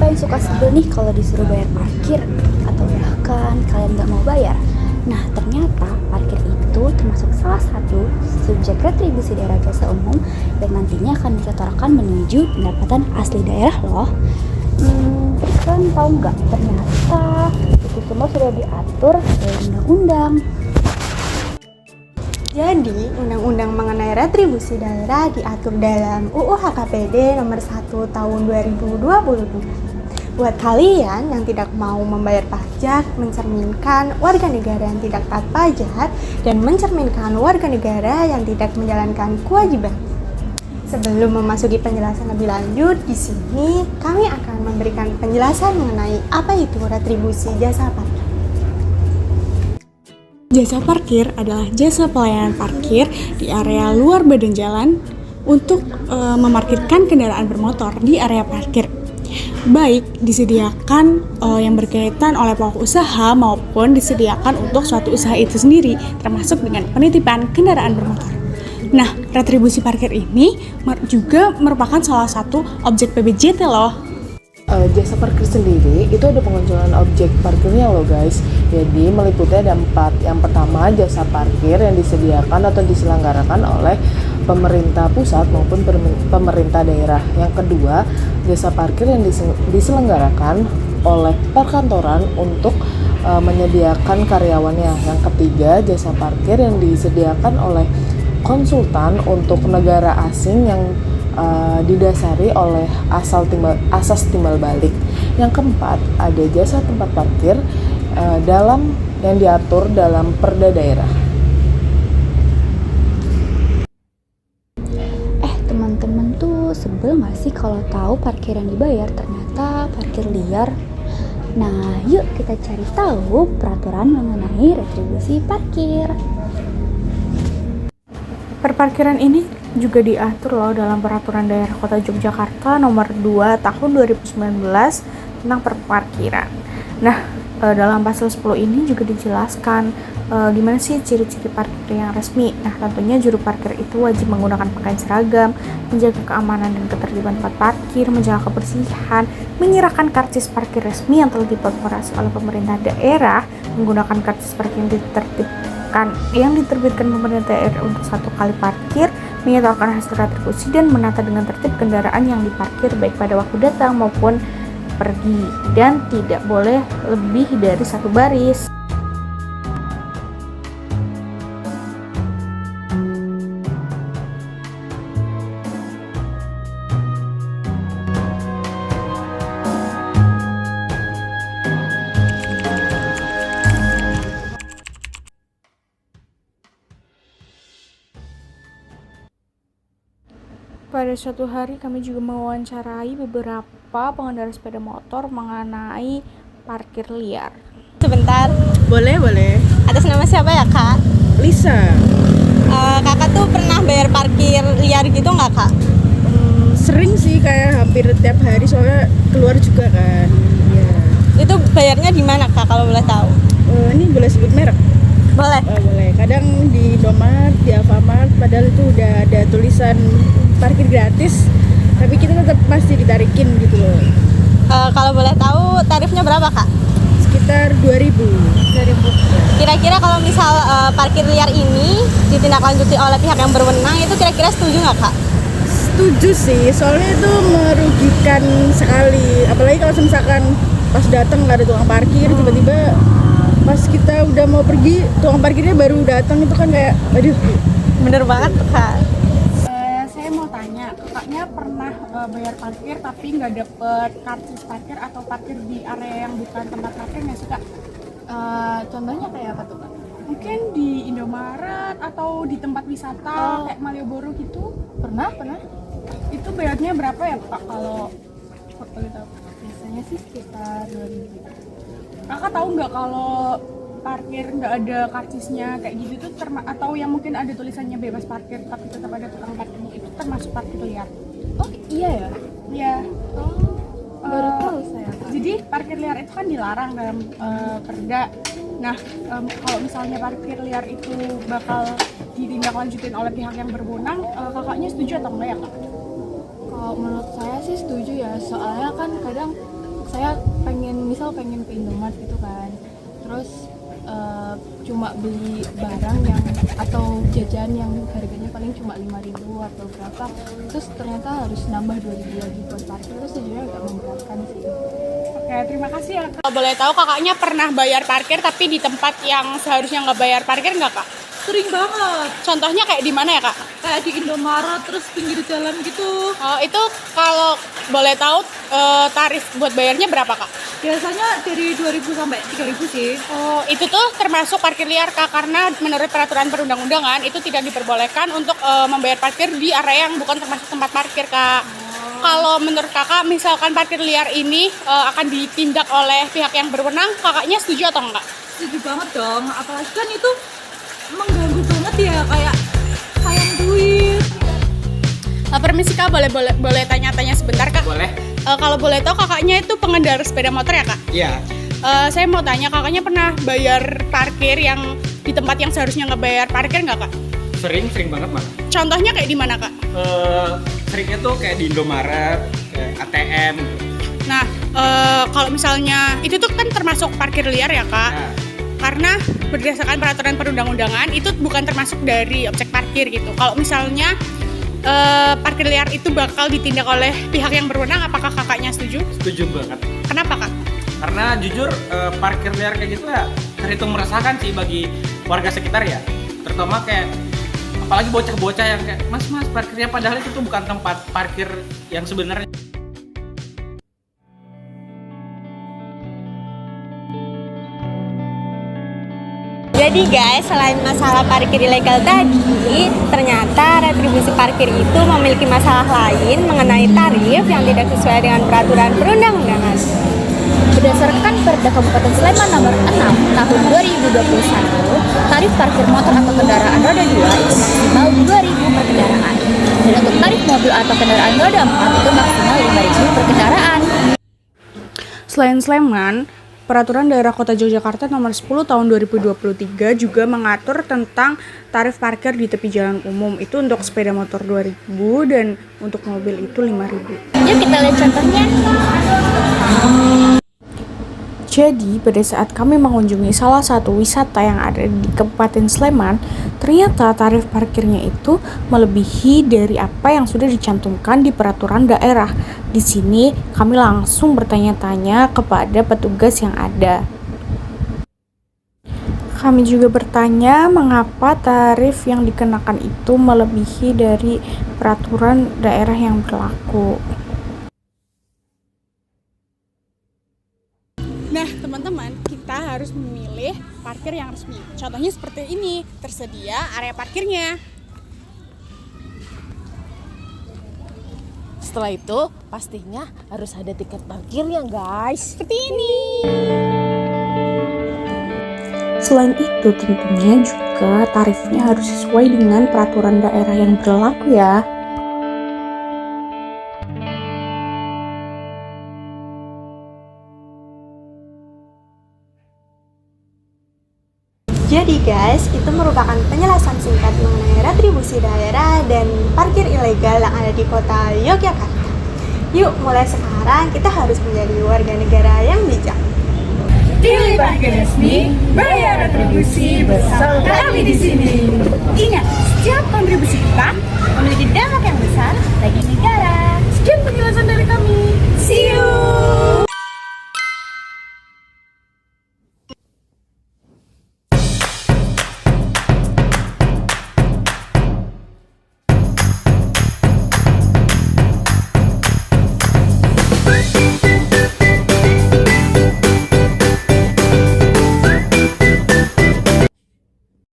Siapa yang suka sebel nih kalau disuruh bayar parkir atau bahkan kalian nggak mau bayar? Nah, ternyata parkir itu termasuk salah satu subjek retribusi daerah jasa umum yang nantinya akan disetorkan menuju pendapatan asli daerah loh. Kalian tahu nggak? Ternyata itu semua sudah diatur oleh undang-undang. Jadi, undang-undang mengenai retribusi daerah diatur dalam UU HKPD nomor 1 tahun 2022. Buat kalian yang tidak mau membayar pajak, mencerminkan warga negara yang tidak taat pajak, dan mencerminkan warga negara yang tidak menjalankan kewajiban. Sebelum memasuki penjelasan lebih lanjut, di sini kami akan memberikan penjelasan mengenai apa itu retribusi jasa parkir. Jasa parkir adalah jasa pelayanan parkir di area luar badan jalan untuk memarkirkan kendaraan bermotor di area parkir. Baik disediakan yang berkaitan oleh pelaku usaha maupun disediakan untuk suatu usaha itu sendiri, termasuk dengan penitipan kendaraan bermotor. Nah, retribusi parkir ini juga merupakan salah satu objek PBJT loh. Jasa parkir sendiri itu ada pengunculan objek parkirnya loh guys. Jadi meliputi ada 4. Yang pertama, jasa parkir yang disediakan atau diselenggarakan oleh pemerintah pusat maupun pemerintah daerah. Yang kedua, jasa parkir yang diselenggarakan oleh perkantoran untuk menyediakan karyawannya. Yang ketiga, jasa parkir yang disediakan oleh konsultan untuk negara asing yang didasari oleh asas timbal balik. Yang keempat, ada jasa tempat parkir yang diatur dalam perda daerah. Teman-teman tuh sebel gak sih kalau tahu parkir yang dibayar ternyata parkir liar? Nah, yuk kita cari tahu peraturan mengenai retribusi parkir. Perparkiran ini juga diatur loh dalam Peraturan Daerah Kota Yogyakarta nomor 2 tahun 2019 tentang perparkiran. Nah, dalam pasal 10 ini juga dijelaskan gimana sih ciri-ciri parkir yang resmi. Nah, tentunya juru parkir itu wajib menggunakan pakaian seragam, menjaga keamanan dan ketertiban tempat parkir, menjaga kebersihan, menyerahkan karcis parkir resmi yang telah diprokrasi oleh pemerintah daerah, menggunakan karcis parkir yang diterbitkan pemerintah daerah untuk 1 kali parkir, menyetorkan hasil retribusi dan menata dengan tertib kendaraan yang diparkir baik pada waktu datang maupun pergi, dan tidak boleh lebih dari 1 baris. Pada suatu hari kami juga mewawancarai beberapa pengendara sepeda motor mengenai parkir liar. Sebentar, Boleh. atas nama siapa ya kak? Lisa, Kakak tuh pernah bayar parkir liar gitu nggak kak? sering sih kayak hampir tiap hari soalnya keluar juga kan. Ya. Itu bayarnya di mana kak kalau boleh tahu? Ini boleh sebut merek? Boleh. Boleh. Kadang di Indomaret, di Alfamart, padahal itu udah ada tulisan parkir gratis, tapi kita tetap masih ditarikin gitu loh. Kalau boleh tahu tarifnya berapa kak? Sekitar 2.000. Kira-kira kalau misal parkir liar ini ditindaklanjuti oleh pihak yang berwenang, itu kira-kira setuju nggak kak? Setuju sih, soalnya itu merugikan sekali. Apalagi kalau misalkan pas datang nggak ada tukang parkir, tiba-tiba pas kita udah mau pergi, tukang parkirnya baru datang, itu kan kayak, aduh. Bener banget kak. Saya mau tanya, kakaknya pernah bayar parkir tapi nggak dapet karcis parkir atau parkir di area yang bukan tempat parkir nggak sih kak? Contohnya kayak apa tuh, Kak? Mungkin di Indomaret atau di tempat wisata kayak Malioboro gitu. Pernah? Itu bayarnya berapa ya kak kalau boleh tahu? Biasanya sih sekitar 2.000. Kakak tahu nggak kalau parkir nggak ada karcisnya kayak gitu tuh atau yang mungkin ada tulisannya bebas parkir tapi tetap ada tukang parkirnya, itu termasuk parkir liar? Oh iya ya? Iya. Baru tahu saya, Kak. Jadi parkir liar itu kan dilarang dalam perda. Nah, kalau misalnya parkir liar itu bakal ditindaklanjutin oleh pihak yang berwenang, kakaknya setuju atau enggak ya kak? Kalau menurut saya sih setuju ya, soalnya kan kadang saya pengen ke Indomaret gitu kan, terus cuma beli barang yang atau jajan yang harganya paling cuma 5.000 atau berapa, terus ternyata harus nambah 2.000 lagi buat parkir, terus sejujurnya agak memberatkan sih. Oke, terima kasih ya Kak. Kalau boleh tahu kakaknya pernah bayar parkir tapi di tempat yang seharusnya nggak bayar parkir nggak kak? Sering banget, Contohnya kayak di mana ya kak? kayak di Indomaret terus pinggir jalan gitu. Oh, itu kalau boleh tahu tarif buat bayarnya berapa kak? Biasanya dari 2.000 sampai 3.000 sih. Oh, itu tuh termasuk parkir liar kak, karena menurut peraturan perundang-undangan itu tidak diperbolehkan untuk membayar parkir di area yang bukan termasuk tempat parkir kak. Kalau menurut kakak, misalkan parkir liar ini akan ditindak oleh pihak yang berwenang, kakaknya setuju atau enggak? Setuju banget dong, apalagi kan itu mengganggu banget ya, kayak sayang duit. Permisi kak, boleh tanya-tanya sebentar kak? Boleh? Kalau boleh tahu kakaknya itu pengendara sepeda motor ya kak? Iya. Saya mau tanya, kakaknya pernah bayar parkir yang di tempat yang seharusnya nggak bayar parkir nggak kak? Sering banget mah. Contohnya kayak di mana kak? Seringnya tuh kayak di Indomaret, kayak ATM gitu. Nah, kalau misalnya itu tuh kan termasuk parkir liar ya kak? Nah, Karena berdasarkan peraturan perundang-undangan itu bukan termasuk dari objek parkir gitu. Kalau misalnya parkir liar itu bakal ditindak oleh pihak yang berwenang, apakah kakaknya setuju? setuju banget. Kenapa kak? Karena jujur parkir liar kayak gitu ya terhitung meresahkan sih bagi warga sekitar ya. Terutama kayak apalagi bocah-bocah yang kayak mas parkirnya, padahal itu tuh bukan tempat parkir yang sebenarnya. Jadi guys, selain masalah parkir ilegal tadi, ternyata retribusi parkir itu memiliki masalah lain mengenai tarif yang tidak sesuai dengan peraturan perundang-undangan. Berdasarkan Perda Kabupaten Sleman nomor 6 tahun 2021, tarif parkir motor atau kendaraan roda 2 itu maksimal 2.000 per kendaraan. Dan untuk tarif mobil atau kendaraan roda 4 itu maksimal 5.000 per kendaraan. Selain Sleman, Peraturan Daerah Kota Yogyakarta Nomor 10 Tahun 2023 juga mengatur tentang tarif parkir di tepi jalan umum. Itu untuk sepeda motor 2.000 dan untuk mobil itu 5.000. Yuk kita lihat contohnya. Jadi, pada saat kami mengunjungi salah satu wisata yang ada di Kabupaten Sleman, ternyata tarif parkirnya itu melebihi dari apa yang sudah dicantumkan di peraturan daerah. Di sini, kami langsung bertanya-tanya kepada petugas yang ada. Kami juga bertanya mengapa tarif yang dikenakan itu melebihi dari peraturan daerah yang berlaku. Nah, teman-teman, kita harus memilih parkir yang resmi. Contohnya seperti ini, tersedia area parkirnya. Setelah itu pastinya harus ada tiket parkirnya guys. Seperti ini. Selain itu, tentunya juga tarifnya harus sesuai dengan peraturan daerah yang berlaku ya. Jadi guys, itu merupakan penjelasan singkat mengenai retribusi daerah dan parkir ilegal yang ada di kota Yogyakarta. Yuk, mulai sekarang kita harus menjadi warga negara yang bijak. Pilih parkir resmi, bayar retribusi bersama kami di sini. Ingat, setiap kontribusi kita memiliki dampak yang besar bagi negara.